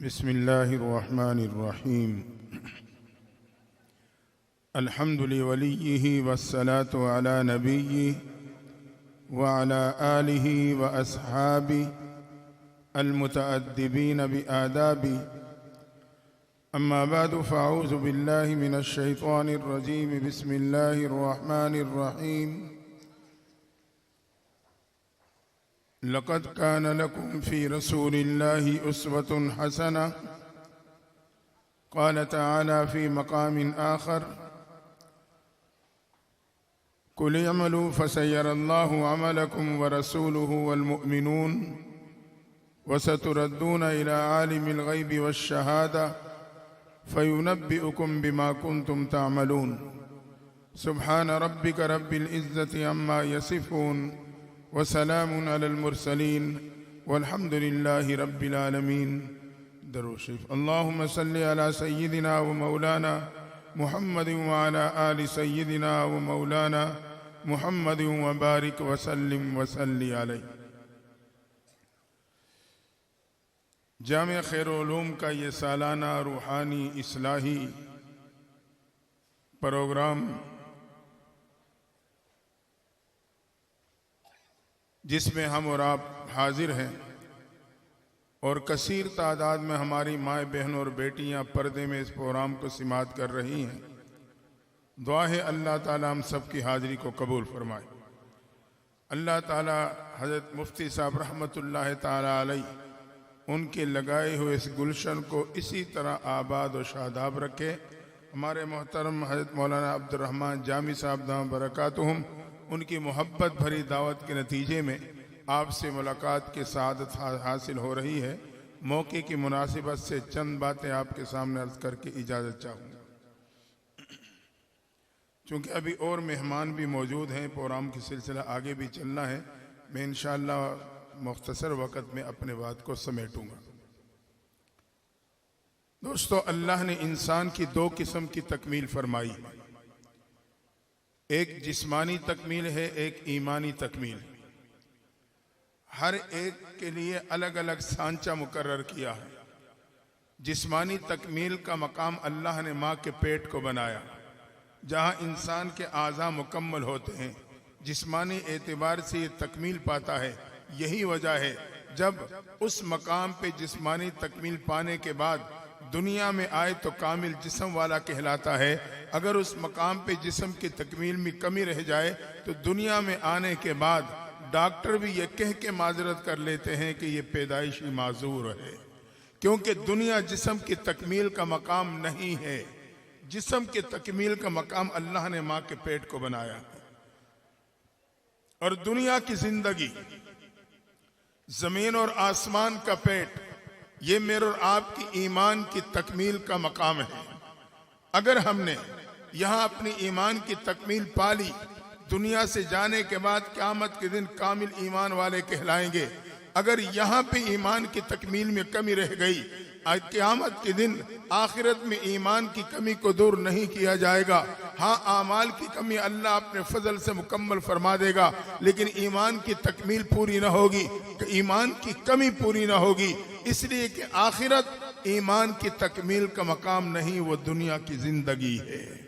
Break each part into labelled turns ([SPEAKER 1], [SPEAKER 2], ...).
[SPEAKER 1] बिस्मिल्लाहिर्रहमानिर्रहीम। अल्हम्दुलिल्लाहि वलिय्यिही वस्सलातु अला नबिय्यिही व अला आलिही व अस्हाबिही अलमुतअद्दिबीन बिआदाबिही। अम्मा बअदु फ़अऊज़ु बिल्लाहि मिनश शैतानिर रजीम। बिस्मिल्लाहिर्रहमानिर्रहीम। लक़द कान लकुम फ़ी रसूलिल्लाहि उस्वतुन हसना। क़ाल तआला फ़ी मक़ामिन आख़र कुल इअमलू फ़सयरल्लाहु अमलकुम व रसूलुहु वल मुअमिनून व सतुरद्दून इला आलिमिल ग़ैबि वश्शहादा फ़युनब्बिउकुम बिमा कुन्तुम तअमलून। सुब्हान रब्बिक रब्बिल इज़्ज़ति अम्मा यसिफ़ून व सलामुन अलल मुरसलीन वल्हम्दुलिल्लाहि रब्बिल आलमीन। दरूद शरीफ। अल्लाहुम्मा सल्लि अला सय्यिदिना व मौलाना मुहम्मदिन व अला आलि सय्यिदिना व मौलाना मुहम्मदिन व बारिक व सल्लिम व सल्लि अलैहि। जामे खैरुल उलूम का ये सालाना रूहानी इस्लाही प्रोग्राम, जिसमें हम और आप हाजिर हैं और कसीर तादाद में हमारी माएँ बहन और बेटियां पर्दे में इस प्रोग्राम को समाअत कर रही हैं। दुआ है अल्लाह ताला हम सब की हाज़िरी को कबूल फरमाए। अल्लाह ताला हज़रत मुफ्ती साहब रहमतुल्लाह ताला अलैह उनके लगाए हुए इस गुलशन को इसी तरह आबाद और शादाब रखे। हमारे मोहतरम हज़रत मौलाना अब्दुर्रहमान जामी साहब दाम बरकातुहुम, उनकी मोहब्बत भरी दावत के नतीजे में आपसे मुलाकात की सआदत हासिल हो रही है। मौके की मुनासिबत से चंद बातें आपके सामने अर्ज करके इजाज़त चाहूँगा। चूँकि अभी और मेहमान भी मौजूद हैं, प्रोग्राम की सिलसिला आगे भी चलना है। मैं इंशाअल्लाह मुख्तसर वक़्त में अपने बात को समेटूँगा। दोस्तों, अल्लाह ने इंसान की दो किस्म की तकमील फरमाई। एक जिस्मानी तकमील है, एक ईमानी तकमील। हर एक के लिए अलग अलग सांचा मुकर्रर किया है। जिस्मानी तकमील का मकाम अल्लाह ने माँ के पेट को बनाया, जहाँ इंसान के आज़ा मुकम्मल होते हैं। जिस्मानी एतबार से ये तकमील पाता है। यही वजह है जब उस मकाम पे जिस्मानी तकमील पाने के बाद दुनिया में आए तो कामिल जिस्म वाला कहलाता है। अगर उस मकाम पे जिस्म की तकमील में कमी रह जाए तो दुनिया में आने के बाद डॉक्टर भी ये कह के माजरत कर लेते हैं कि ये पैदाइशी माजूर है, क्योंकि दुनिया जिस्म की तकमील का मकाम नहीं है। जिस्म की तकमील का मकाम अल्लाह ने माँ के पेट को बनाया। और दुनिया की जिंदगी, जमीन और आसमान का पेट, ये मेरे और आपकी ईमान की तकमील का मकाम है। अगर हमने यहाँ अपनी ईमान की तकमील पा ली, दुनिया से जाने के बाद क़यामत के दिन कामिल ईमान वाले कहलाएंगे। अगर यहाँ पे ईमान की तकमील में कमी रह गई, क़यामत के दिन आखिरत में ईमान की कमी को दूर नहीं किया जाएगा। हाँ, आमाल की कमी अल्लाह अपने फजल से मुकम्मल फरमा देगा, लेकिन ईमान की तकमील पूरी ना होगी, ईमान की कमी पूरी ना होगी। इसलिए कि आखिरत ईमान की तकमील का मकाम नहीं, वो दुनिया की जिंदगी है।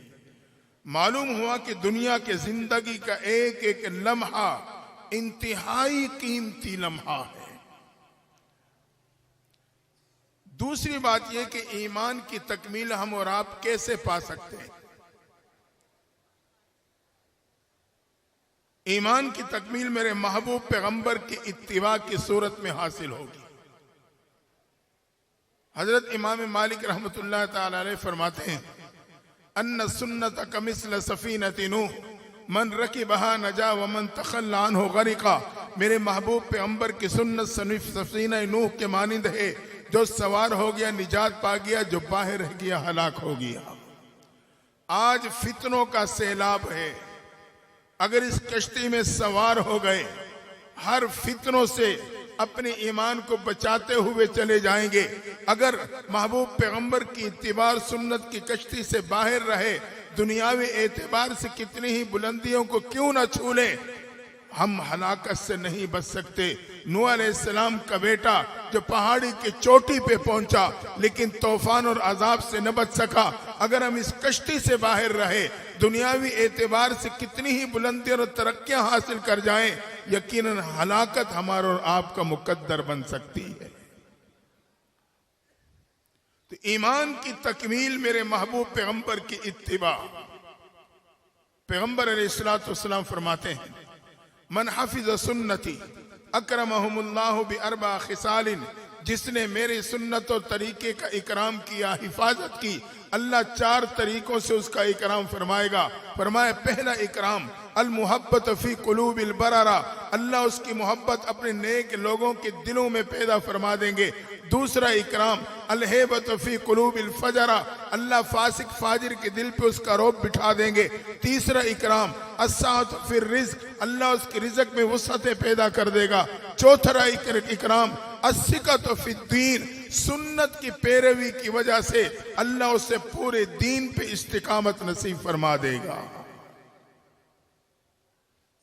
[SPEAKER 1] मालूम हुआ कि दुनिया के जिंदगी का एक एक लम्हा इंतहाई कीमती लम्हा है। दूसरी बात यह कि ईमान की तकमील हम और आप कैसे पा सकते हैं। ईमान की तकमील मेरे महबूब पैगंबर की इत्तिबा की सूरत में हासिल होगी। हजरत इमाम मालिक रहमतुल्लाह ताला अलैह फरमाते हैं, अन्ना सुन्नत कमिस्ल सफीनति नूह मन रकिबहा नजा व मन तखल्ला अन्हु गरिका। मेरे महबूब पैगंबर की सुन्नत सफीना नूह के मानिंद है। जो सवार हो गया निजात पा गया, जो बाहर रह गया हलाक हो गया। आज फितनों का सैलाब है। अगर इस कश्ती में सवार हो गए, हर फितनों से अपने ईमान को बचाते हुए चले जाएंगे। अगर महबूब पैगंबर की इत्तिबार सुन्नत की कश्ती से बाहर रहे, दुनियावी एतबार से कितनी ही बुलंदियों को क्यों न छू ले, हम हलाकत से नहीं बच सकते। नूह अलैहिस्सलाम का बेटा जो पहाड़ी के चोटी पे पहुंचा लेकिन तूफान और अजाब से न बच सका। अगर हम इस कश्ती से बाहर रहे, दुनियावी एतबार से कितनी ही बुलंदियां और तरक्कियां हासिल कर जाएं, यकीनन हलाकत हमारा और आपका मुकद्दर बन सकती है। तो ईमान की तकमील मेरे महबूब पैगंबर की इत्तिबा। पैगंबर अलैहिस्सलातु वस्सलाम फरमाते हैं, मन हफिज सुन्नती अकरमहुमुल्लाहु बिअरबा खिसालिन, जिसने मेरे सुन्नत और तरीके का इकराम किया, हिफाजत की, अल्लाह 4 तरीकों से उसका इकराम फरमाएगा। फरमाए पहला इकराम अल मुहब्बत फी कुलूबिल बरारा, अल्लाह उसकी मोहब्बत अपने नेक लोगों के दिलों में पैदा फरमा देंगे। दूसरा इकराम अल हेबत फी कुलूबिल फजरा, अल्लाह फासिक फाजिर के दिल पे उसका रौब बिठा देंगे। तीसरा इकराम अस्सात फिर रिज़्क, अल्लाह उसके रिज़्क में वसअतें पैदा कर देगा। चौथा इकराम अस्सिकत फिद्दीन, सुन्नत की पैरवी की वजह से अल्लाह उसे पूरे दीन पे इस्तिकामत नसीब फरमा देगा।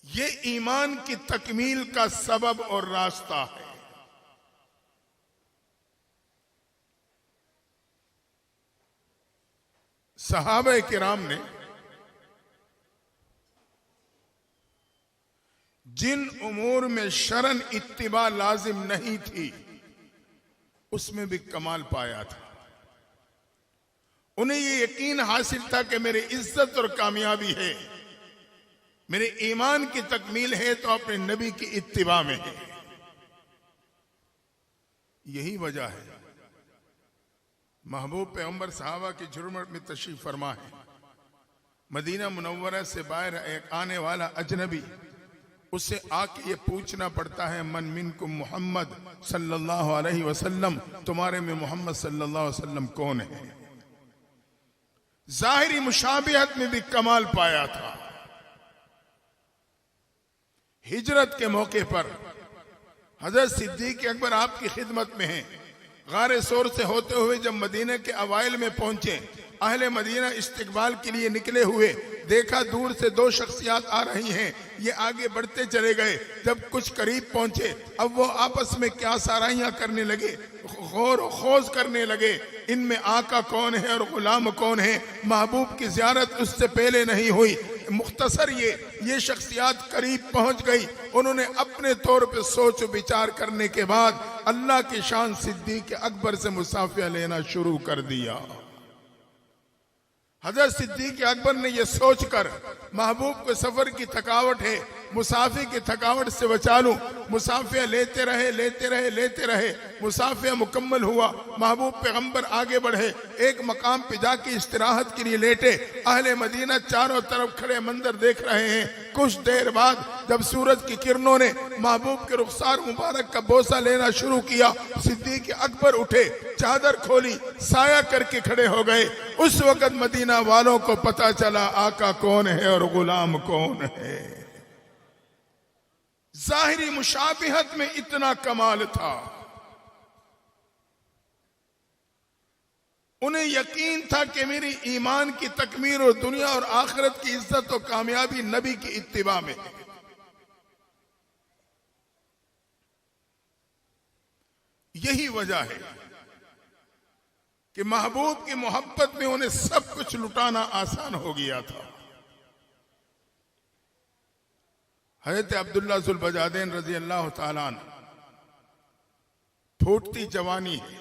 [SPEAKER 1] ये ईमान की तकमील का सबब और रास्ता है। सहाबा किराम ने जिन उमूर में शरन इत्तिबा लाजिम नहीं थी, उसमें भी कमाल पाया था। उन्हें ये यकीन हासिल था कि मेरी इज्जत और कामयाबी है, मेरे ईमान की तकमील है तो अपने नबी की इत्तिबा में है। यही वजह है महबूब पैगंबर सहाबा की जुर्मत में तशरीफ फरमा है। मदीना मुनव्वरा से बाहर एक आने वाला अजनबी, उससे आके ये पूछना पड़ता है, मन मिनकुम मोहम्मद सल्लल्लाहु अलैहि वसल्लम, तुम्हारे में मोहम्मद सल्लल्लाहु अलैहि वसल्लम कौन है। जाहिरी मुशाबिहत में भी कमाल पाया था। हिजरत के मौके पर हजरत सिद्दीक अकबर आपकी खिदमत में हैं। गारे सोर से होते हुए जब मदीने के अवाइल में पहुंचे, अहले मदीना इस्तकबाल के लिए निकले हुए, देखा दूर से 2 शख्सियात आ रही हैं। ये आगे बढ़ते चले गए। जब कुछ करीब पहुंचे, अब वो आपस में क्या साराइयां करने लगे, गौर खोज करने लगे, इनमें आका कौन है और गुलाम कौन है। महबूब की ज़ियारत उससे पहले नहीं हुई। मुख्तसर ये शख्सियात करीब पहुंच गई। उन्होंने अपने तौर पे सोच विचार करने के बाद अल्लाह की शान सिद्दीक अकबर से मुसाफिया लेना शुरू कर दिया। हजरत सिद्दीक अकबर ने यह सोचकर महबूब के सफर की थकावट है, मुसाफिर की थकावट से बचा लूं, मुसाफिया लेते रहे। मुसाफिया मुकम्मल हुआ। महबूब पैगंबर आगे बढ़े, एक मकाम पे जाके इस्तिराहत के लिए लेटे। अहले मदीना चारों तरफ खड़े मंजर देख रहे हैं। कुछ देर बाद जब सूरज की किरणों ने महबूब के रुखसार मुबारक का बोसा लेना शुरू किया, सिद्दीक अकबर उठे, चादर खोली, साया करके खड़े हो गए। उस वक्त मदीना वालों को पता चला आका कौन है और गुलाम कौन है। जाहिरी मुशाबिहत में इतना कमाल था। उन्हें यकीन था कि मेरी ईमान की तकमील और दुनिया और आखिरत की इज्जत और कामयाबी नबी की इत्तिबा में है। यही वजह है कि महबूब की मोहब्बत में उन्हें सब कुछ लुटाना आसान हो गया था। हज़रत अब्दुल्ला जुल बजादैन रजी अल्लाह ताला अन्हु, फूटती जवानी है,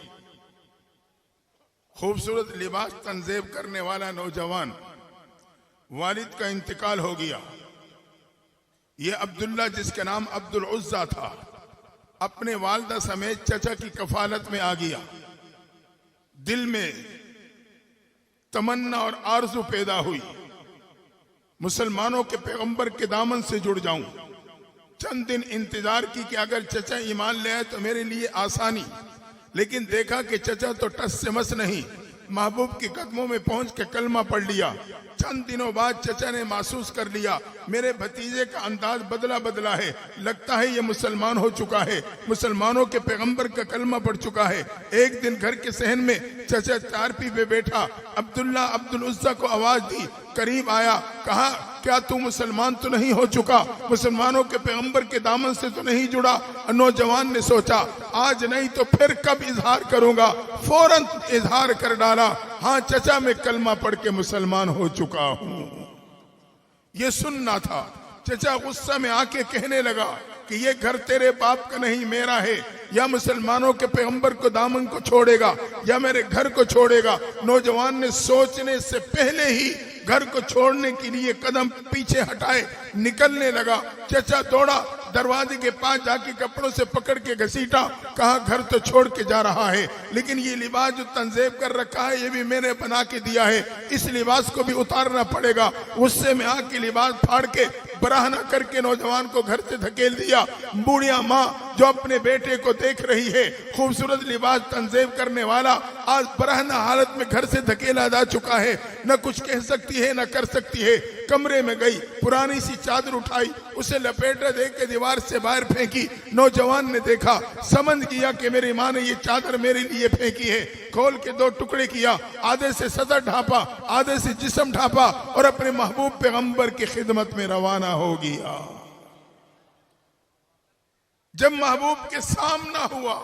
[SPEAKER 1] खूबसूरत लिबास तंजेब करने वाला नौजवान, वालिद का इंतकाल हो गया। ये अब्दुल्ला जिसका नाम अब्दुल उज़्ज़ा था, अपने वालिदा समेत चचा की कफालत में आ गया। दिल में तमन्ना और आरज़ू पैदा हुई, मुसलमानों के पैगंबर के दामन से जुड़ जाऊं। चंद दिन इंतजार की कि अगर चचा ईमान ले आए तो मेरे लिए आसानी, लेकिन देखा कि चचा तो टस से मस नहीं। महबूब के कदमों में पहुंच के कलमा पढ़ लिया। चंद दिनों बाद चचा ने महसूस कर लिया मेरे भतीजे का अंदाज बदला है, लगता है ये मुसलमान हो चुका है, मुसलमानों के पैगंबर का कलमा पढ़ चुका है। एक दिन घर के सहन में चचा चारपी पे बैठा, अब्दुल्ला अब्दुल उज़्ज़ा को आवाज दी, करीब आया, कहा क्या तू मुसलमान तो नहीं हो चुका, मुसलमानों के पैगंबर के दामन से तो नहीं जुड़ा। नौजवान ने सोचा आज नहीं तो फिर कब इजहार करूंगा, फौरन इजहार कर डाला, हाँ चचा मैं कलमा पढ़ के मुसलमान हो चुका हूं। ये सुनना था। चचा गुस्सा में आके कहने लगा कि ये घर तेरे बाप का नहीं मेरा है, या मुसलमानों के पैगंबर को दामन को छोड़ेगा या मेरे घर को छोड़ेगा। नौजवान ने सोचने से पहले ही घर को छोड़ने के लिए कदम पीछे हटाए निकलने लगा। चचा दौड़ा, दरवाजे के पास जाके कपड़ों से पकड़ के घसीटा, कहा घर तो छोड़ के जा रहा है, लेकिन ये लिबास जो तंजेब कर रखा है ये भी मैंने बना के दिया है, इस लिबास को भी उतारना पड़ेगा। गुस्से में आके लिबास फाड़ के बराहना करके नौजवान को घर से धकेल दिया। बूढ़िया माँ जो अपने बेटे को देख रही है, खूबसूरत लिबास तंजेब करने वाला आज बराहना हालत में घर से धकेला जा चुका है, न कुछ कह सकती है न कर सकती है। कमरे में गई, पुरानी सी चादर उठाई, उसे लपेटा दे के दीवार से बाहर फेंकी। नौजवान ने देखा, समझ गया कि मेरी माँ ने ये चादर मेरे लिए फेंकी है। खोल के दो टुकड़े किया, आधे से सदर ढांपा, आधे से जिस्म ढांपा और अपने महबूब पैगंबर की खिदमत में रवाना हो गया। जब महबूब के सामना हुआ,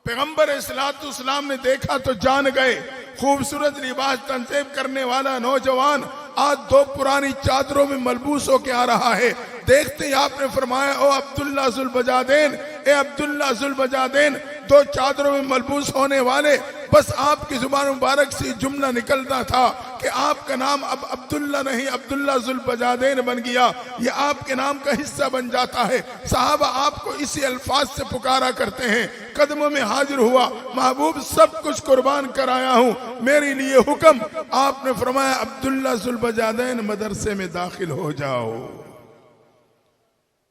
[SPEAKER 1] पैगंबर इस्लाम ने देखा तो जान गए खूबसूरत लिबास तंजेब करने वाला नौजवान आज दो पुरानी चादरों में मलबूस होके आ रहा है। देखते ही आपने फरमाया, ओ अब्दुल्ला जुल बजादैन, ए अब्दुल्ला जुल बजादैन, दो चादरों में मलबूस होने वाले। बस आपकी जुबान मुबारक से जुमला निकलता था कि आपका नाम अब अब्दुल्ला नहीं अब्दुल्ला जुल बजादैन बन गया, ये आपके नाम का हिस्सा बन जाता है। साहबा आपको इसी अल्फाज से पुकारा करते हैं। कदमों में हाजिर हुआ, महबूब सब कुछ कुर्बान कराया हूं, मेरे लिए हुक्म। आपने फरमाया अब्दुल्ला जुल बजादैन मदरसे में दाखिल हो जाओ।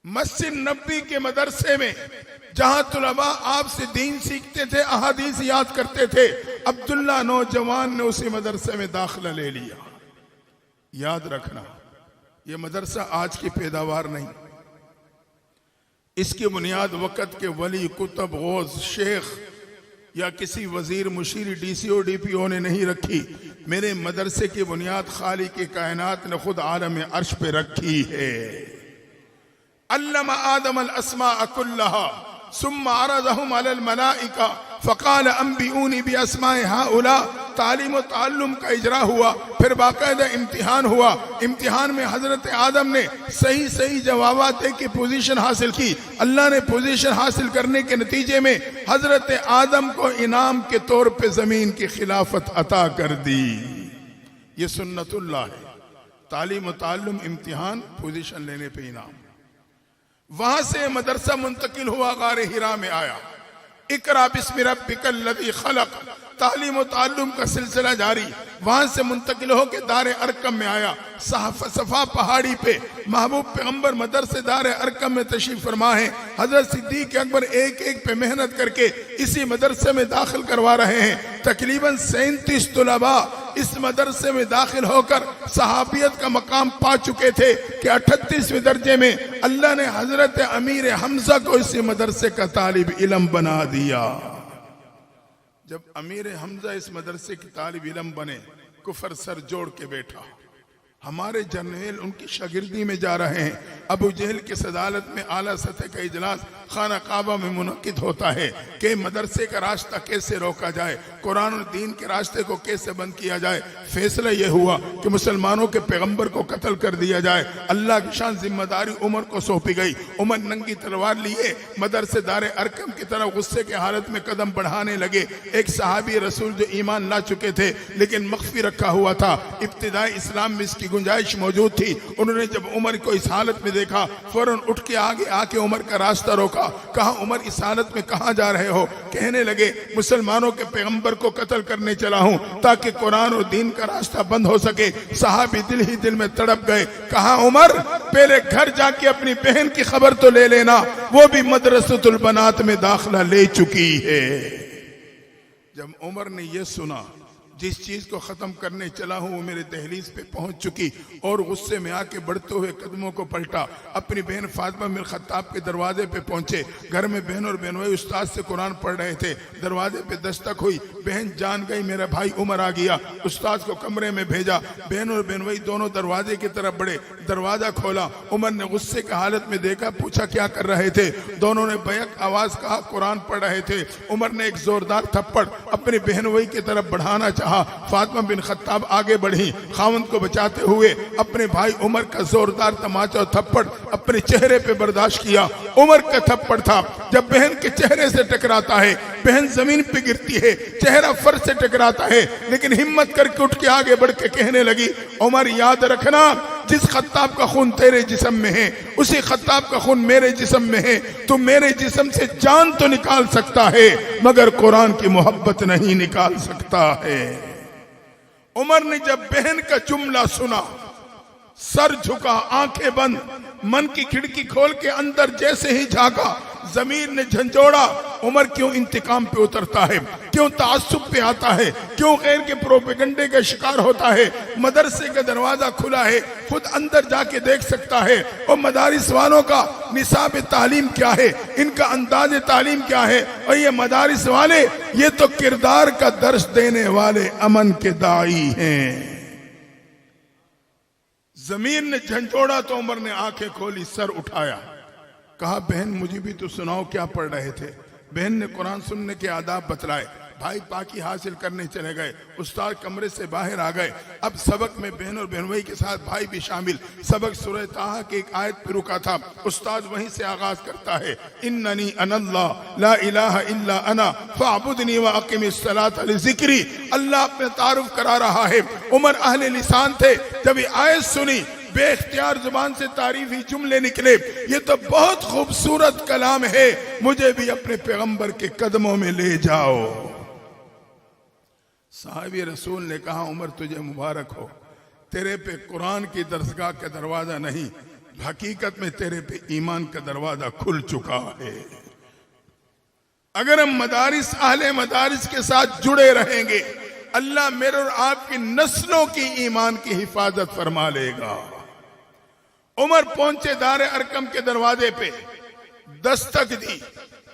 [SPEAKER 1] मस्जिद नबी के मदरसे में जहां तुलबा आपसे दीन सीखते थे, अहादीस याद करते थे, अब्दुल्ला नौजवान ने उसी मदरसे में दाखिला ले लिया। याद रखना, यह मदरसा आज की पैदावार नहीं, इसकी बुनियाद वक़्त के वली कुतुब गौस शेख या किसी वजीर मुशीर डीसीओ डीपीओ ने नहीं रखी। मेरे मदरसे की बुनियाद खालिक के कायनात ने खुद आलम अर्श पे रखी है। अल्लमा आदम अल अस्मा कुल्लहा सुम्मा अरज़हुम अलल मलाइका फ़क़ाल अंबिऊनी बि अस्माए हाउला। तालीम व ताल्लुम का इजरा हुआ, फिर बाकायदा इम्तिहान हुआ। इम्तिहान में हजरत आदम ने सही सही जवाब दे के पोजीशन हासिल की। अल्लाह ने पोजीशन हासिल करने के नतीजे में हजरत आदम को इनाम के तौर पे जमीन की खिलाफत अता कर दी। ये सुन्नतुल्लाह है। तालीम व ताल्लुम, इम्तिहान, पोजीशन लेने पे इनाम। वहां से मदरसा मुंतकिल हुआ, गारे हिरा में आया। इकरा बिस्मि रब्बिकल लज़ी खलक, तालीम व ताल्लुम का सिलसिला जारी। वहां से मुंतकिल होकर दारे अरकम में आया। सफा पहाड़ी पे महबूब पैगंबर मदरसे दारे अरकम में तशरीफ फरमा है। हजरत सिद्दीक अकबर एक एक पे मेहनत करके इसी मदरसे में दाखिल करवा रहे हैं। तकरीबन 37 तुलबा इस मदरसे में दाखिल होकर सहाबियत का मकाम पा चुके थे कि 38वें दर्जे में अल्लाह ने हजरत अमीर हमजा को इसी मदरसे का तालिब इल्म बना दिया। जब अमीर हमजा इस मदरसे की तालिब इल्म बने, कुफर सर जोड़ के बैठा। हमारे जर्नैल उनकी शागिर्दी में जा रहे हैं। अबू जहल की सदालत में आला सतह का इजलास खाना काबा में मुनक्किद होता है कि मदरसे का रास्ता कैसे रोका जाए, कुरान और दीन के रास्ते को कैसे बंद किया जाए। फैसला यह हुआ कि मुसलमानों के पैगंबर को कत्ल कर दिया जाए। अल्लाह की शान जिम्मेदारी उमर को सौंपी गई। उमर नंगी तलवार लिए मदरसे दारे अरकम की तरफ गुस्से के हालत में कदम बढ़ाने लगे। एक सहाबी रसूल जो ईमान ला चुके थे लेकिन मख्फी रखा हुआ था, इब्तिदाई इस्लाम में इसकी गुंजाइश मौजूद थी। उन्होंने जब उमर को इस हालत में देखा, फौरन उठ के आगे आके उमर का रास्ता रोका। कहा उमर इस हालत में कहां जा रहे हो? कहने लगे मुसलमानों के पैगंबर को कत्ल करने चला हूं ताकि कुरान और दीन का रास्ता बंद हो सके। सहाबी दिल ही दिल में तड़प गए। कहा उमर पहले घर जाके अपनी बहन की खबर तो ले लेना, वो भी मदरसतुल बनात में दाखिला ले चुकी है। जब उमर ने यह सुना, जिस चीज को खत्म करने चला हूं वो मेरे दहलीज पे पहुंच चुकी और गुस्से में आके बढ़ते हुए कदमों को पलटा। अपनी बहन फातिमा बिन खत्ताब के दरवाजे पे पहुंचे। घर में बहन और बहनोई उस्ताद से कुरान पढ़ रहे थे। दरवाजे पे दस्तक हुई, बहन जान गई मेरा भाई उमर आ गया। उस्ताद को कमरे में भेजा। बहन और बहनोई दोनों दरवाजे की तरफ बढ़े। दरवाजा खोला, उमर ने गुस्से की हालत में देखा, पूछा क्या कर रहे थे। दोनों ने बैक आवाज कहा कुरान पढ़ रहे थे। उमर ने एक जोरदार थप्पड़ अपनी बहनोई की तरफ बढ़ाना चाहा। फातिमा बिन खत्ताब आगे बढ़ी, खावंद को बचाते हुए अपने भाई उमर का जोरदार तमाचा और थप्पड़ अपने चेहरे पे बर्दाश्त किया। उमर का थप्पड़ था, जब बहन के चेहरे से टकराता है बहन जमीन पे गिरती है, चेहरा फर्श से टकराता है, लेकिन हिम्मत करके उठ के आगे बढ़ के कहने लगी, उमर याद रखना जिस खत्ताब का खून तेरे जिस्म में है उसी खत्ताब का खून मेरे जिस्म में है। तू मेरे जिस्म से जान तो निकाल सकता है मगर कुरान की मोहब्बत नहीं निकाल सकता है। उमर ने जब बहन का जुमला सुना, सर झुका, आंखें बंद, मन की खिड़की खोल के अंदर जैसे ही झांका, जमीर ने झंझोड़ा। उमर क्यों इंतकाम पे उतरता है, क्यों तासुब पे आता है, क्यों गैर के प्रोपेगंडे का शिकार होता है। मदरसे का दरवाजा खुला है, खुद अंदर जाके देख सकता है। और मदारिस वालों का निसाब तालीम क्या है, इनका अंदाज तालीम क्या है। और ये मदारिस वाले ये तो किरदार का दर्श देने वाले अमन के दाई हैं। जमीन ने झंझोड़ा तो उमर ने आंखें खोली, सर उठाया, कहा बहन मुझे भी तो सुनाओ क्या पढ़ रहे थे। बहन ने कुरान सुनने के आदाब बतलाए। भाई पाकी हासिल करने चले गए। उस्ताद कमरे से बाहर आ गए। अब सबक में बहन और बहनोई के साथ भाई भी शामिल। सबक सूरह ताहा की एक आयत पे रुका था। उस्ताद वहीं से आगाज करता है, इन्ननी अनल्लाह ला इलाहा इल्ला अना फअबुदनी व अक़िमिस सलात लिज़िक्री। अल्लाह अपने तारुफ करा रहा है। उमर अहले लिसान थे, जब ये आयत सुनी बेख्तियार जुबान से तारीफी जुमले निकले, ये तो बहुत खूबसूरत कलाम है, मुझे भी अपने पैगंबर के कदमों में ले जाओ। साहिब रसूल ने कहा, उमर तुझे मुबारक हो, तेरे पे कुरान की दरसगाह का दरवाजा नहीं, हकीकत में तेरे पे ईमान का दरवाजा खुल चुका है। अगर हम मदारिस अहले मदारिस के साथ जुड़े रहेंगे, अल्लाह मेरे और आपकी नस्लों की ईमान की हिफाजत फरमा लेगा। उमर पहुंचे दारे अरकम के दरवाजे पे, दस्तक दी।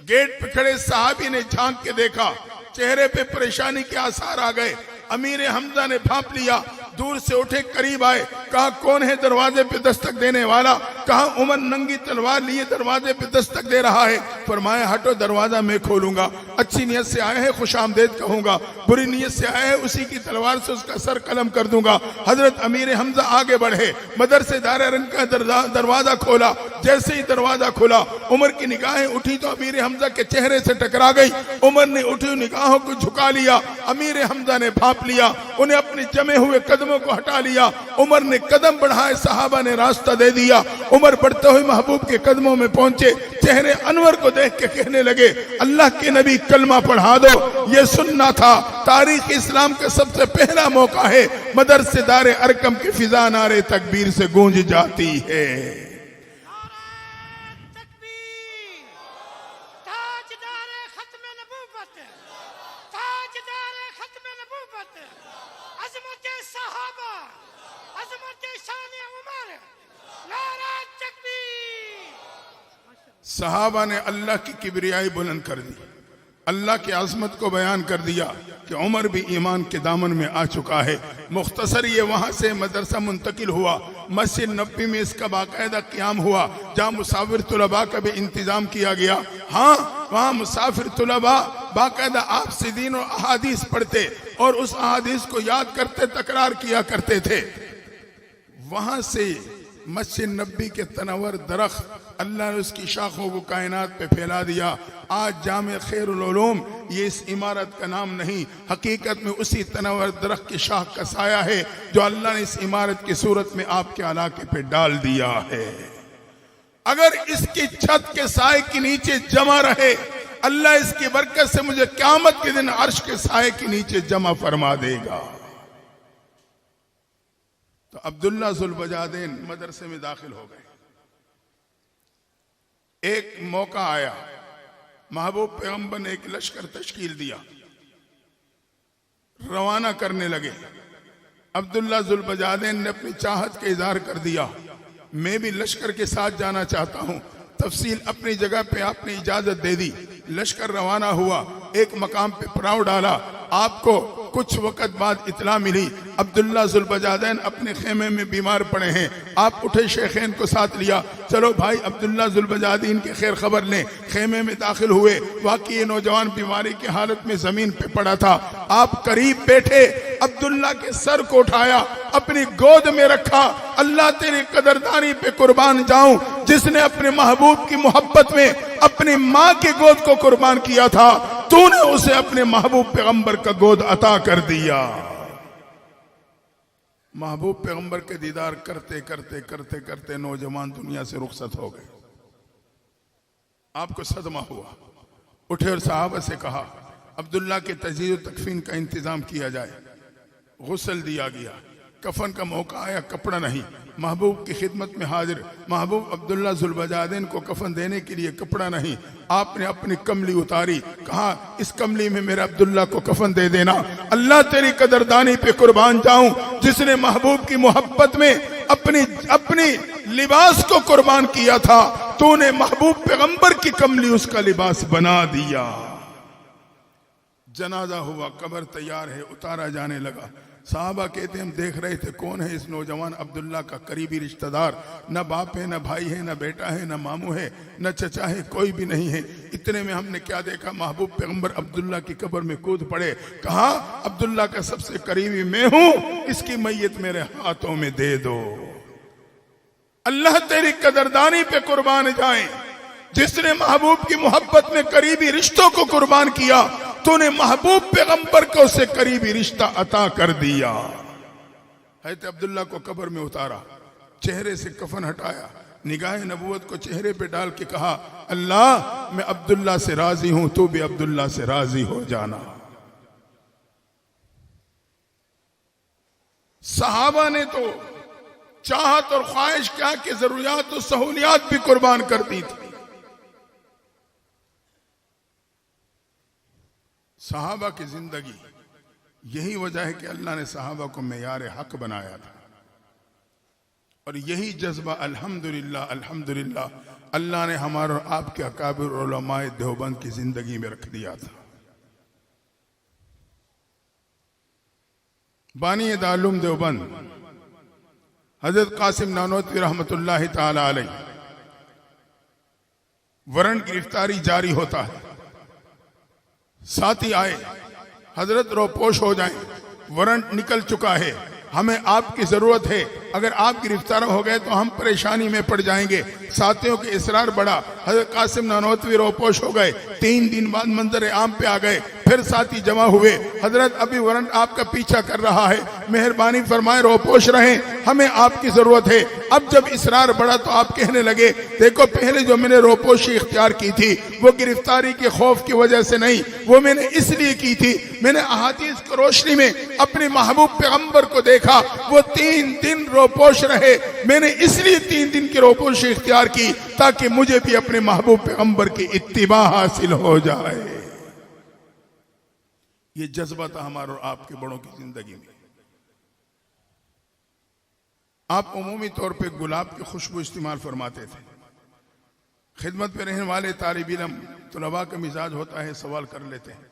[SPEAKER 1] गेट पे खड़े साहबी ने झांक के देखा, चेहरे पे परेशानी के आसार आ गए। अमीर हमजा ने भांप लिया, दूर से उठे, करीब आए, कहा कौन है दरवाजे पे दस्तक देने वाला। कहा उमर नंगी तलवार लिए दरवाजे पे दस्तक दे रहा है। फरमाया हटो, दरवाजा मैं खोलूंगा। अच्छी नीयत से आए हैं खुशामदेद कहूंगा, बुरी नीयत से आए हैं उसी की तलवार से उसका सर कलम कर दूंगा। हजरत अमीर हमजा आगे बढ़े, मदरसे दारे रंग का दरवाजा खोला। जैसे ही दरवाजा खुला, उमर की निगाहें उठी तो अमीर हमजा के चेहरे से टकरा गई। उमर ने उठी निगाहों को झुका लिया। अमीर हमजा ने भांप लिया, उन्हें अपने जमे हुए कदमों को हटा लिया। उमर ने कदम बढ़ाए, सहाबा ने रास्ता दे दिया। उमर बढ़ते हुए महबूब के कदमों में पहुंचे, चेहरे अनवर को देख के कहने लगे, अल्लाह के नबी कलमा पढ़ा दो। ये सुनना था, तारीख इस्लाम का सबसे पहला मौका है। मदरसे दारे अरकम की फिजा नारे तकबीर से गूंज जाती है। सहाबा ने अल्लाह की किबरियाई बुलंद कर दी, अल्लाह की आजमत को बयान कर दिया कि उमर भी ईमान के दामन में आ चुका है। मुख्तसर ये वहां से मदरसा मुंतकिल हुआ। मस्जिद नबी में इसका बाकायदा क़याम हुआ, जहाँ मुसाफिर तुलबा का भी इंतजाम किया गया। हाँ, वहाँ मुसाफिर तुलबा बाकायदा आपसे दीन और अहादीस पढ़ते और उस अहादीस को याद करते, तकरार किया करते थे। वहां से मस्जिद नबी के तनवर दरख्त अल्लाह ने उसकी शाखों को कायनात पे फैला दिया। आज जामे खैरुल उलूम ये इस इमारत का नाम नहीं, हकीकत में उसी तनवर दरख्त की शाख का साया है जो अल्लाह ने इस इमारत की सूरत में आपके इलाके पे डाल दिया है। अगर इसकी छत के साए के नीचे जमा रहे, अल्लाह इसकी बरकत से मुझे क़यामत के दिन अर्श के साए के नीचे जमा फरमा देगा। तो अब्दुल्ला जुल्बजादैन मदरसे में दाखिल हो गए। एक मौका आया, महबूब पैगंबर ने एक लश्कर तश्कील दिया। रवाना करने लगे। अब्दुल्ला जुल्बजादैन ने अपनी चाहत का इजहार कर दिया, मैं भी लश्कर के साथ जाना चाहता हूं। तफसील अपनी जगह पे आपने इजाजत दे दी। लश्कर रवाना हुआ, एक मकाम पे पड़ाव डाला। आपको कुछ वक्त बाद इतला मिली अब्दुल्ला जुल्बजादैन अपने खेमे में बीमार पड़े हैं। आप उठे, शेखैन को साथ लिया, चलो भाई अब्दुल्ला जुल्बजादैन की खैर खबर लें। खेमे में दाखिल हुए, वाकई नौजवान बीमारी की हालत में जमीन पे पड़ा था। आप करीब बैठे, अब्दुल्ला के सर को उठाया, अपनी गोद में रखा। अल्लाह तेरी कदरदानी पे कुर्बान जाऊं, जिसने अपने महबूब की मोहब्बत में अपनी माँ की गोद को कुर्बान किया था, तूने उसे अपने महबूब पैगंबर का गोद अता कर दिया। महबूब पैगंबर के दीदार करते करते करते करते नौजवान दुनिया से रुखसत हो गए। आपको सदमा हुआ, उठे और साहबा से कहा अब्दुल्ला के तजीर तकफीन का इंतजाम किया जाए। गुस्ल दिया गया, कफन का मौका आया, कपड़ा नहीं, महबूब की खिदमत में हाजिर। महबूब अब्दुल्ला जुल्बजादैन को कफन देने के लिए कपड़ा नहीं, आपने अपनी कमली उतारी, कहा इस कमली में मेरे अब्दुल्ला को कफन दे देना। अल्लाह तेरी कदरदानी पे कुर्बान जाऊं, जिसने महबूब की मोहब्बत में अपनी लिबास को कुर्बान किया था, तूने महबूब पैगंबर की कमली उसका लिबास बना दिया। जनाजा हुआ, कब्र तैयार है, उतारा जाने लगा। साहबा कहते हम देख रहे थे कौन है इस नौजवान अब्दुल्ला का करीबी रिश्तेदार। न बाप है, न भाई है, न बेटा है, न मामू है, न चचा है, कोई भी नहीं है। इतने में हमने क्या देखा, महबूब पैगंबर अब्दुल्ला की कब्र में कूद पड़े। कहा अब्दुल्ला का सबसे करीबी मैं हूं, इसकी मैयत मेरे हाथों में दे दो। अल्लाह तेरी कदरदानी पे कुर्बान जाए, जिसने महबूब की मोहब्बत में करीबी रिश्तों को कुर्बान किया, तूने महबूब पैगंबर को उसे करीबी रिश्ता अता कर दिया। हज़रत अब्दुल्ला को कब्र में उतारा, चेहरे से कफन हटाया, निगाह नबूवत को चेहरे पे डाल के कहा अल्लाह मैं अब्दुल्ला से राजी हूं, तू भी अब्दुल्ला से राजी हो जाना। सहाबा ने तो चाहत और ख्वाहिश क्या कि जरूरियात और सहूलियात भी कुर्बान कर दी थी। सहाबा की जिंदगी, यही वजह है कि अल्लाह ने सहाबा को मेयार हक बनाया था। और यही जज्बा अल्हम्दुलिल्लाह अल्हम्दुलिल्लाह अल्लाह ने हमारे और आपके अकाबिर उलमाए देवबंद की जिंदगी में रख दिया था। बानी दारुल देवबंद हजरत कासिम नानोतवी रहमतुल्लाह ताला अलैह, वारंट गिरफ्तारी जारी होता है, साथी आए, हजरत रोपोश हो जाएं, वारंट निकल चुका है, हमें आपकी जरूरत है, अगर आप गिरफ्तार हो गए तो हम परेशानी में पड़ जाएंगे। साथियों के इसरार बढ़ा, हजरत कासिम नानोतवी रोपोश हो गए। 3 दिन बाद मंजर आम पे आ गए, फिर साथी जमा हुए, हजरत अभी वारंट आपका पीछा कर रहा है, मेहरबानी फरमाए रोपोश रहें, हमें आपकी जरूरत है। अब जब इसरार बढ़ा तो आप कहने लगे देखो पहले जो मैंने रोपोशी इख्तियार की थी वो गिरफ्तारी के खौफ की वजह से नहीं, वो मैंने इसलिए की थी, मैंने अहादीस की रोशनी में अपने महबूब पैगंबर को देखा, वो 3 दिन रोपोश रहे, मैंने इसलिए 3 दिन की रोपोशी इख्तियार की ताकि मुझे भी अपने महबूब पैगंबर की इत्तिबा हासिल हो जाए। ये जज्बा था हमारे और आपके बड़ों की जिंदगी में। आप उमूमी तौर पे गुलाब की खुशबू इस्तेमाल फरमाते थे। खिदमत पे रहने वाले तालिब इल्म तुलबा का मिजाज होता है, सवाल कर लेते हैं,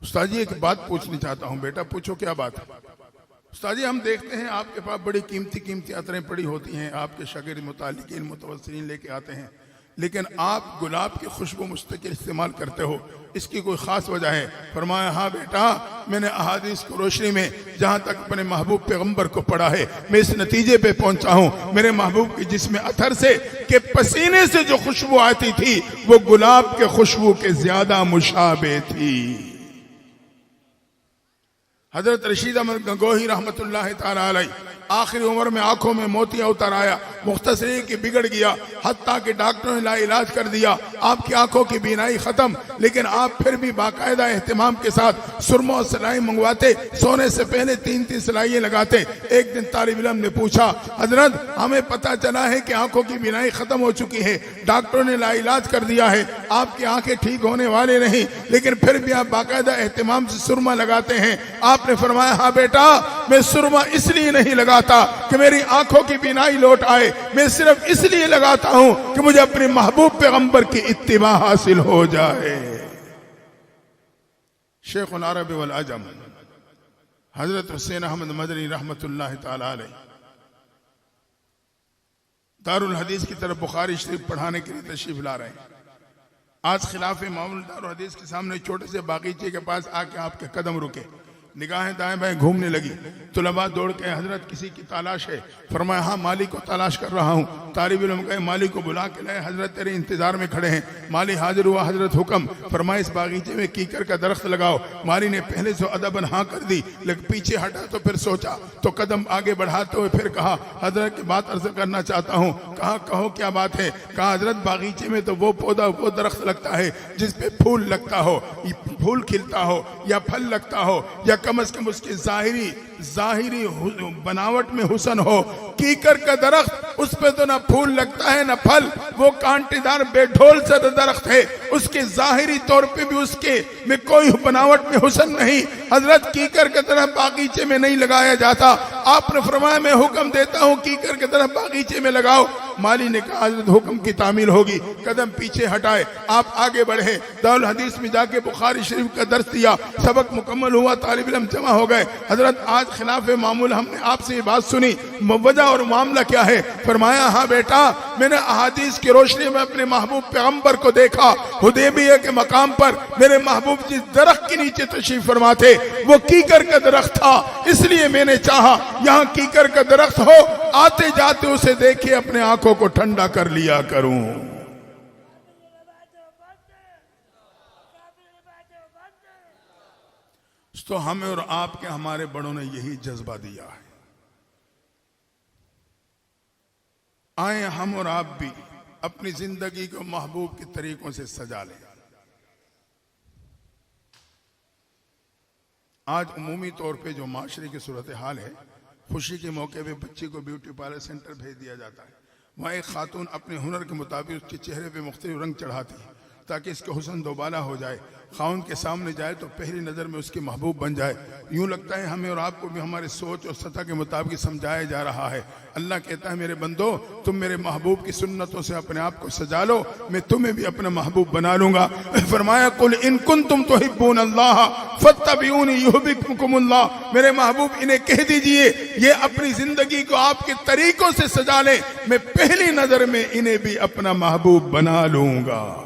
[SPEAKER 1] उस्ताद जी एक बात पूछनी चाहता हूं। बेटा पूछो, क्या बात है? उस्ताद जी हम देखते हैं आपके पास बड़ी कीमती अतरें पड़ी होती हैं, आपके शागिर्द मुतालिकीन मुतवस्सिलीन लेके आते हैं, लेकिन आप गुलाब की खुशबू मुस्तकिल इस्तेमाल करते हो, इसकी कोई खास वजह है? फरमाया हाँ बेटा, मैंने अहादीस की रोशनी में जहां तक अपने महबूब पैगंबर को पढ़ा है, मैं इस नतीजे पे पहुंचा हूं, मेरे महबूब के जिस्म अथर से के पसीने से जो खुशबू आती थी वो गुलाब के खुशबू के ज्यादा मुशाबे थी। हजरत रशीद अहमद गंगोही रहमतुल्लाह ताला अलैह आखिरी उम्र में आंखों में मोतिया उतर आया, मुख्तसरी की बिगड़ गया, हत्ता कि डॉक्टरों ने लाइलाज कर दिया, आपकी आंखों की बीनाई खत्म, लेकिन आप फिर भी बाकायदा एहतमाम के साथ सुरमा और सिलाई मंगवाते, सोने से पहले 3-3 सिलाइयाँ लगाते। एक दिन तालिब इल्म ने पूछा, हजरत हमें पता चला है कि आंखों की बीनाई खत्म हो चुकी है, डॉक्टरों ने लाइलाज कर दिया है, आपकी आंखें ठीक होने वाले नहीं, लेकिन फिर भी आप बाकायदा एहतमाम से सुरमा लगाते हैं। आपने फरमाया, हाँ बेटा, मैं सुरमा इसलिए नहीं लगाता कि मेरी आंखों की बीनाई लौट आए, मैं सिर्फ इसलिए लगाता हूं कि मुझे अपने महबूब पैगंबर की इत्तिबा हासिल हो जाए। शेख उल अरब वल अजम हजरत हुसैन अहमद मदनी रहमतुल्लाह ताला अलैह दारुल हदीस की तरफ बुखारी शरीफ पढ़ाने के लिए तशरीफ ला रहे हैं। आज खिलाफ मामूल दारुल हदीस के सामने छोटे से बागीचे के पास आके आपके कदम रुके, निगाहें दाएं बाएं घूमने लगी। तुलबा दौड़ के, हजरत किसी की तलाश है? फरमाया, हाँ मालिक को तलाश कर रहा हूँ। तालिब इल्म कहे, मालिक को बुला के लाए, हजरत तेरे इंतजार में खड़े हैं। माली हाजिर हुआ, हजरत हुक्म फरमाया, इस बागीचे में कीकर का दरख्त लगाओ। माली ने पहले से अदबन हाँ कर दी, लेकिन पीछे हटा तो फिर सोचा, तो कदम आगे बढ़ाते हुए फिर कहा, हजरत की बात अर्ज करना चाहता हूँ। कहा, कहो क्या बात है? कहा, हजरत बागीचे में तो वो पौधा, वो दरख्त लगता है जिसपे फूल लगता हो, फूल खिलता हो या फल लगता हो, या कम अज कम उसकी जाहिरी बनावट में हुसन हो। कीकर का दरख्त, उस पे तो ना फूल लगता है ना फल, वो कांटेदार बेढोल सा दरख्त है, उसके जाहिरी तौर पे भी उसके में कोई बनावट में हुसन नहीं। हजरत कीकर की तरह बागीचे में नहीं लगाया जाता। आपने फरमाया, मैं हुक्म देता हूँ कीकर की तरह बागीचे में लगाओ। माली ने कहा, हजरत हुक्म की तामील होगी। कदम पीछे हटाए, आप आगे बढ़े, दारुल हदीस में जाके बुखारी शरीफ का दर्स दिया, सबक मुकम्मल हुआ, तालिब इल्म जमा हो गए। हजरत आज खिलाफ मामूल हमने आपसे ये बात सुनी, वजह और मामला क्या है? फरमाया, हाँ बेटा, मैंने अहादीस की रोशनी में अपने महबूब पैगंबर को देखा। हुदैबिया के मकाम पर मेरे महबूब जिस दरख्त के नीचे तशरीफ फरमा थे, वो कीकर का दरख्त था, इसलिए मैंने चाहा यहाँ कीकर का दरख्त हो, आते जाते उसे देखे अपने आंखों को ठंडा कर लिया करूं। तो हमें और आपके, हमारे बड़ों ने यही जज्बा दिया है। आए हम और आप भी अपनी जिंदगी को महबूब के तरीकों से सजा लें। आज उमूमी तौर पे जो माशरे की सूरत हाल है, खुशी के मौके पे बच्ची को ब्यूटी पार्लर सेंटर भेज दिया जाता है। वहाँ एक खातून अपने हुनर के मुताबिक उसके चेहरे पे मुख्तलिफ रंग चढ़ाती है ताकि इसका हुस्न दोबाला हो जाए, खाउन के सामने जाए तो पहली नज़र में उसकी महबूब बन जाए। यूँ लगता है हमें और आपको भी हमारे सोच और सतह के मुताबिक समझाया जा रहा है। अल्लाह कहता है, मेरे बंदो, तुम मेरे महबूब की सुन्नतों से अपने आप को सजा लो, मैं तुम्हें भी अपना महबूब बना लूंगा। फरमाया, कुल इन कुंतुम तुहिब्बून अल्लाह फत्तबिऊनी युहब्बुकुमुल्लाह। मेरे महबूब, इन्हें कह दीजिए ये अपनी जिंदगी को आपके तरीकों से सजा ले, मैं पहली नजर में इन्हें भी अपना महबूब बना लूंगा।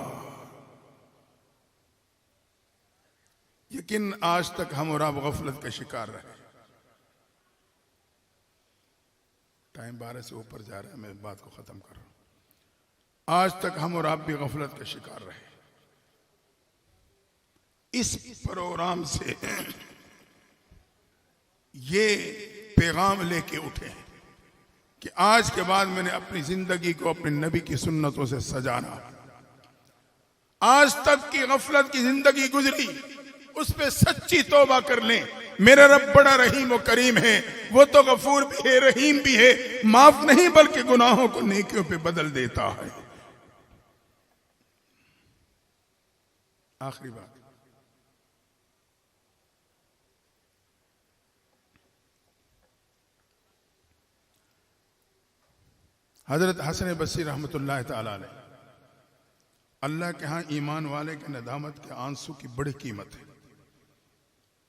[SPEAKER 1] यकीन आज तक हम और आप गफलत का शिकार रहे। टाइम 12 से ऊपर जा रहा है, मैं बात को खत्म कर रहा हूं। आज तक हम और आप भी गफलत का शिकार रहे। इस प्रोग्राम से ये पैगाम लेके उठे हैं कि आज के बाद मैंने अपनी जिंदगी को अपने नबी की सुन्नतों से सजाना। आज तक की गफलत की जिंदगी गुजरी, उस पे सच्ची तौबा कर लें। मेरा रब बड़ा रहीम और करीम है, वो तो गफूर भी है, रहीम भी है, माफ नहीं बल्कि गुनाहों को नेकियों पे बदल देता है। आखिरी बात, हजरत हसन बसरी रहमतुल्लाह ताला अलैह, अल्लाह के यहाँ ईमान वाले के नदामत के आंसू की बड़ी कीमत है।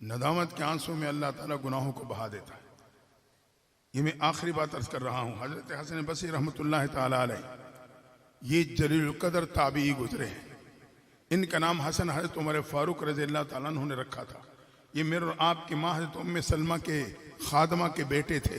[SPEAKER 1] नदामत के आंसू में अल्लाह ताला गुनाहों को बहा देता है। ये मैं आखिरी बात अर्ज कर रहा हूँ। हजरत हसन बसरी रहमतुल्लाह ताला अलैह ये जलील कदर ताबी गुजरे हैं। इनका नाम हसन हजरत उमर फारूक रज़ी अल्लाह ताला अन्हु ने रखा था। ये मेरे और आपकी माँ हजरत उम्मे सलमा के खादमा के बेटे थे।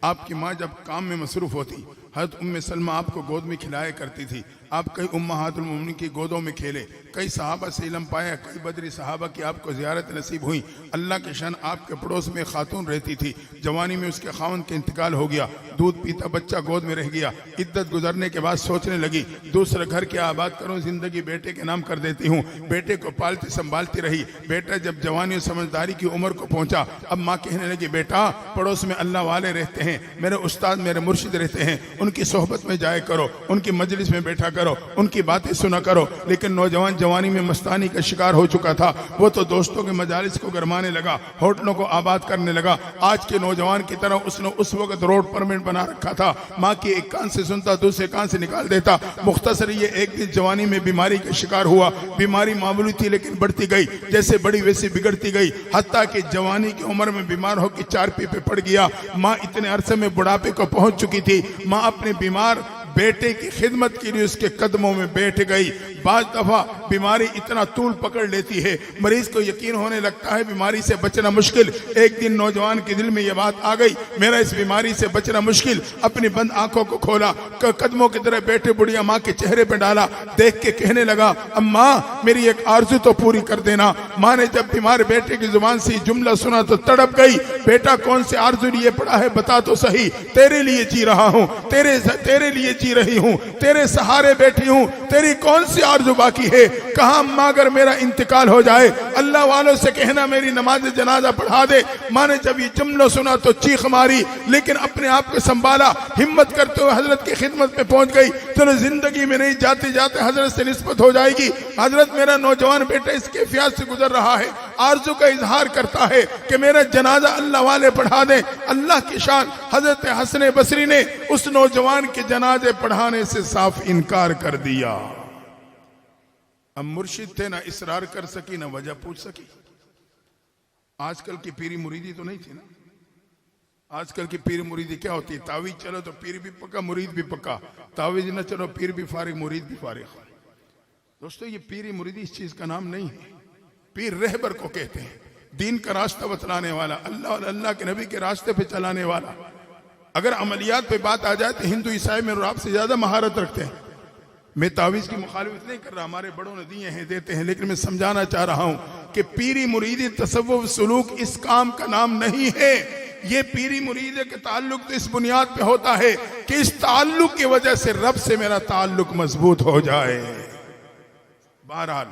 [SPEAKER 1] आपकी माँ जब काम में मसरूफ होती, हज़रत उम्मे सलमा आपको गोद में खिलाया करती थी। आप कई उम्महातुल मोमिनीन की गोदों में खेले, कई सहाबा से इल्म पाया, कई बदरी सहाबा की आपको ज़ियारत नसीब हुई। अल्लाह के शान आपके पड़ोस में खातून रहती थी, जवानी में उसके खावन के इंतकाल हो गया, दूध पीता बच्चा गोद में रह गया। इद्दत गुजरने के बाद सोचने लगी दूसरा घर क्या आबाद करूं, जिंदगी बेटे के नाम कर देती हूँ। बेटे को पालती संभालती रही। बेटा जब जवानी और समझदारी की उम्र को पहुंचा, अब माँ कहने लगी बेटा पड़ोस में अल्लाह वाले रहते हैं, मेरे उस्ताद मेरे मुर्शिद रहते हैं, उनकी सोहबत में जाया करो, उनकी मजलिस में बैठा करो, उनकी बातें सुना करो। लेकिन नौजवान जवानी में मस्तानी का शिकार हो चुका था। वो तो दोस्तों के मजालिस को गरमाने लगा, होटलों को आबाद करने लगा। आज के नौजवान की तरह उसने उस वक्त रोड परमिट बना रखा था। माँ की एक कान से सुनता दूसरे कान से निकाल देता। मुख्तसर ये एक दिन जवानी में बीमारी का शिकार हुआ। बीमारी मामूली थी लेकिन बढ़ती गई, जैसे बड़ी वैसी बिगड़ती गई, हत्ता कि जवानी की उम्र में बीमार होकर चारपी पे पड़ गया। माँ इतने अरसे में बुढ़ापे को पहुंच चुकी थी। माँ अपने बीमार बेटे की खिदमत के लिए उसके कदमों में बैठ गई। बाज दफा बीमारी इतना तूल पकड़ लेती है, मरीज को यकीन होने लगता है बीमारी से बचना मुश्किल। एक दिन नौजवान के दिल में यह बात आ गई, मेरा इस बीमारी से बचना मुश्किल। अपनी बंद आंखों को खोला, कदमों की तरह बैठे बुढ़िया माँ के चेहरे पे डाला, देख के कहने लगा अम्मा मेरी एक आरज़ू तो पूरी कर देना। माँ ने जब बीमार बेटे की जुबान से जुमला सुना तो तड़प गई। बेटा कौन से आरज़ू लिए पड़ा है बता तो सही। तेरे लिए जी रहा हूँ, तेरे लिए जी रही हूँ, तेरे सहारे बैठी हूँ, तेरी कौन सी आरज़ू बाकी है। कहा अम्मा अगर मेरा इंतकाल हो जाए अल्लाह वालों से कहना मेरी नमाज जनाजा पढ़ा दे। माँ ने जब ये जुमला सुना तो चीख मारी, लेकिन अपने आप को संभाला, हिम्मत करते हुए हजरत की खिदमत में पहुंच गई। चलो जिंदगी में नहीं जाते जाते हजरत से निस्बत हो जाएगी। हजरत मेरा नौजवान बेटा इस कैफियत से गुजर रहा है, आरज़ू का इजहार करता है कि मेरा जनाजा अल्लाह वाले पढ़ा दे। अल्लाह की शान, हजरत हसन बसरी ने उस नौजवान के जनाजे पढ़ाने से साफ इनकार कर दिया। अब मुर्शिद थे, ना इसरार कर सकी ना वजह पूछ सकी। आजकल की पीरी मुरीदी तो नहीं थी ना। आजकल की पीर मुरीदी क्या होती है, तावीज चलो तो पीर भी पक्का मुरीद भी पक्का, तावीज न चलो पीर भी फारिग मुरीद भी फारिग। दोस्तों ये पीरी मुरीदी इस चीज का नाम नहीं है। पीर रहबर को कहते हैं, दीन का रास्ता बतलाने वाला, अल्लाह और अल्लाह के नबी के रास्ते पे चलाने वाला। अगर अमलियात पे बात आ जाए तो हिंदू ईसाई में और आपसे ज्यादा महारत रखते हैं। मैं तावीज़ की मुखालिफत नहीं कर रहा, हमारे बड़ों ने दिए हैं देते हैं, लेकिन मैं समझाना चाह रहा हूं कि पीरी मुरीदी तसव्वुफ सुलूक इस काम का नाम नहीं है। ये पीरी मुरीद के ताल्लुक तो इस बुनियाद पे होता है कि इस ताल्लुक की वजह से रब से मेरा ताल्लुक मजबूत हो जाए। बहरहाल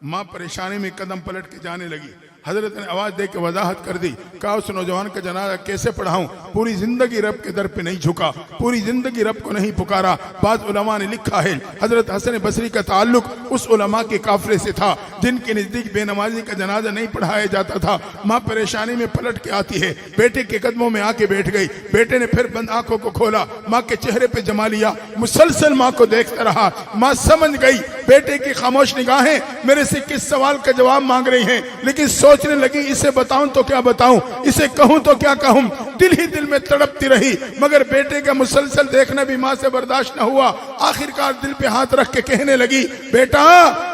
[SPEAKER 1] माँ परेशानी में कदम पलट के जाने लगी। हजरत ने आवाज दे के वजाहत कर दी, कहा उस नौजवान का जनाजा कैसे पढ़ाऊं, पूरी जिंदगी रब के दर पे नहीं झुका, पूरी जिंदगी रब को नहीं पुकारा। बाद उलमा ने लिखा है हजरत हसन बसरी का ताल्लुक उस उलमा के काफिले से था जिनके नजदीक बेनमाजी का जनाजा नहीं पढ़ाया जाता था। माँ परेशानी में पलट के आती है, बेटे के कदमों में आके बैठ गई। बेटे ने फिर बंद आंखों को खोला, माँ के चेहरे पे जमा लिया, मुसलसल माँ को देखता रहा। माँ समझ गई बेटे की खामोश निगाहें मेरे से किस सवाल का जवाब मांग रही हैं, लेकिन सोचने लगी इसे बताऊं तो क्या बताऊं, इसे कहूं तो क्या कहूं। दिल ही दिल में तड़पती रही, मगर बेटे का मुसलसल देखना भी मां से बर्दाश्त न हुआ। आखिरकार दिल पे हाथ रख के कहने लगी, बेटा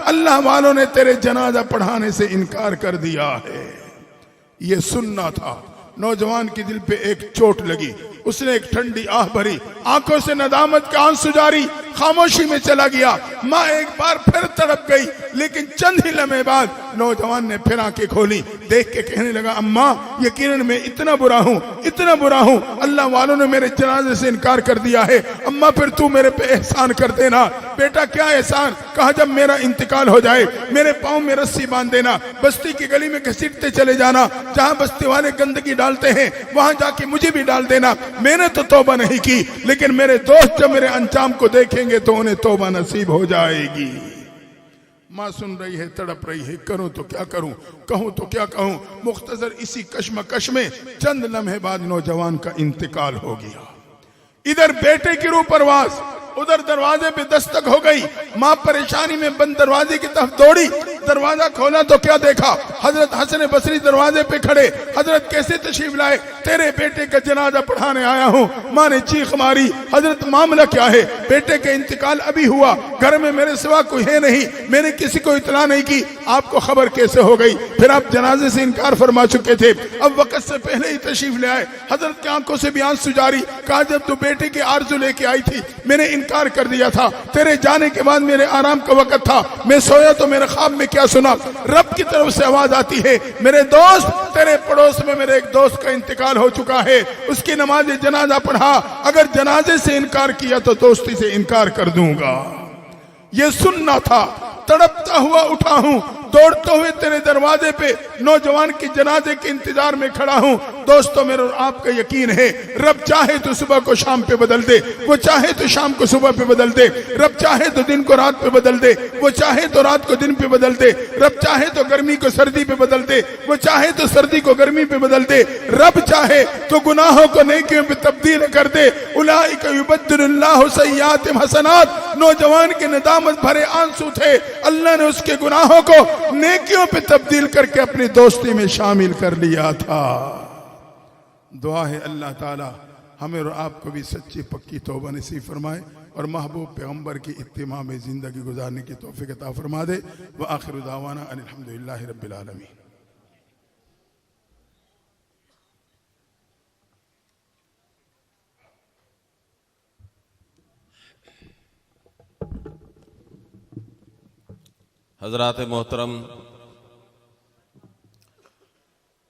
[SPEAKER 1] अल्लाह वालों ने तेरे जनाजा पढ़ाने से इनकार कर दिया है। ये सुनना था। नौजवान के दिल पे एक चोट लगी, उसने एक ठंडी आह भरी, आंखों से नदामत का आंसू जारी, खामोशी में चला गया। माँ एक बार फिर तड़प गई, लेकिन चंद ही लम्हे बाद नौजवान ने फिर आंखें खोली, देख के कहने लगा, अम्मा यकीनन मैं इतना बुरा हूँ, इतना बुरा हूँ, अल्लाह वालों ने मेरे जनाजे से इनकार कर दिया है। अम्मा फिर तू मेरे पे एहसान कर देना। बेटा क्या एहसान? कहा जब मेरा इंतकाल हो जाए मेरे पाँव में रस्सी बांध देना, बस्ती की गली में घसीटते चले जाना, जहाँ बस्ती वाले गंदगी डालते हैं वहां जाके मुझे भी डाल देना। मैंने तो तौबा नहीं की, लेकिन मेरे दोस्त जब मेरे अंजाम को देखेंगे तो उन्हें तौबा नसीब हो जाएगी। माँ सुन रही है, तड़प रही है, करूं तो क्या करूं, कहूं तो क्या कहूं। मुख्तसर इसी कश्मकश में चंद लम्हे बाद नौजवान का इंतकाल हो गया। इधर बेटे की रूह परवाज, उधर दरवाजे पे दस्तक हो गई। माँ परेशानी में बंद दरवाजे की तरफ दौड़ी, दरवाजा खोला तो क्या देखा, हजरत हसन बसरी दरवाजे पे खड़े, हजरत कैसे तशरीफ लाए? तेरे बेटे का जनाजा पढ़ाने आया हूँ। माँ ने चीख मारी, हजरत मामला क्या है? बेटे का इंतकाल अभी हुआ, घर में मेरे सिवा कोई है नहीं, मैंने किसी को इतला नहीं की, आपको खबर कैसे हो गई? फिर आप जनाजे से इनकार फरमा चुके थे, अब वक्त से पहले ही तशरीफ ले आए। हजरत की आंखों से भी आंसू जारी, कहा जब तू बेटे की आरजू लेके आई थी मैंने इनकार कर दिया था, तेरे जाने के बाद मेरे आराम का वक्त था, मैं सोया तो मेरे ख्वाब में क्या सुना? रब की तरफ से आवाज आती है, मेरे दोस्त तेरे पड़ोस में मेरे एक दोस्त का इंतकाल हो चुका है, उसकी नमाज जनाजा पढ़ा, अगर जनाजे से इनकार किया तो दोस्ती से इनकार कर दूंगा। ये सुनना था। तड़पता हुआ उठा हूं, दौड़ते हुए तेरे दरवाजे पे नौजवान की जनाजे के इंतजार में खड़ा हूं। दोस्तों मेरे और आपका यकीन है, रब चाहे तो सुबह को शाम पे बदल दे, वो चाहे तो शाम को सुबह पे बदल दे, रब चाहे तो दिन को रात पे बदल दे, वो चाहे तो रात को दिन पे बदल दे, रब चाहे तो गर्मी को सर्दी पे बदल दे, वो चाहे तो सर्दी को गर्मी पे बदल दे, रब चाहे तो गुनाहों को नेकियों पे तब्दील कर दे। उलाइका युबद्दिलुल्लाहु सय्यातिहिम हसनात। नौजवान के नदामत भरे आंसू थे, अल्लाह ने उसके गुनाहों को नेकियों पे तब्दील करके अपनी दोस्ती में शामिल कर लिया था। दुआ है अल्लाह ताला हमें और आपको भी सच्ची पक्की तौबा नसीब फरमाए और महबूब पैगंबर की इत्तिबा में जिंदगी गुजारने की तौफीक अता फरमा दे। व आखिर दावाना अल्हम्दुलिल्लाहि रब्बिल आलमीन।
[SPEAKER 2] हजरात मोहतरम,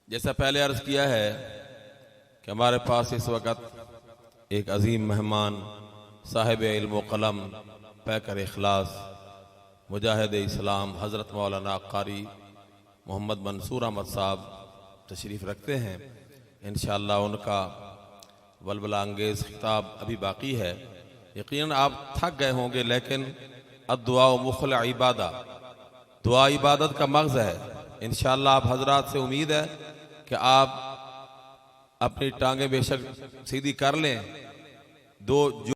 [SPEAKER 2] जैसा पहले अर्ज किया है कि हमारे पास इस वक्त एक अजीम मेहमान साहिब इल्म कलम पैकर इखलास मुजाहिद इस्लाम हज़रत मौलाना कारी मोहम्मद मंसूर अहमद साहब तशरीफ़ रखते हैं। इंशाअल्लाह उनका वलवला अंगेज़ खिताब अभी बाकी है। यकीनन आप थक गए होंगे, लेकिन अद्दुआ मुखल इबादा, दुआ इबादत का मग़ज़ है। इंशाअल्लाह आप हजरात से उम्मीद है कि आप अपनी टांगें बेशक सीधी कर लें। दो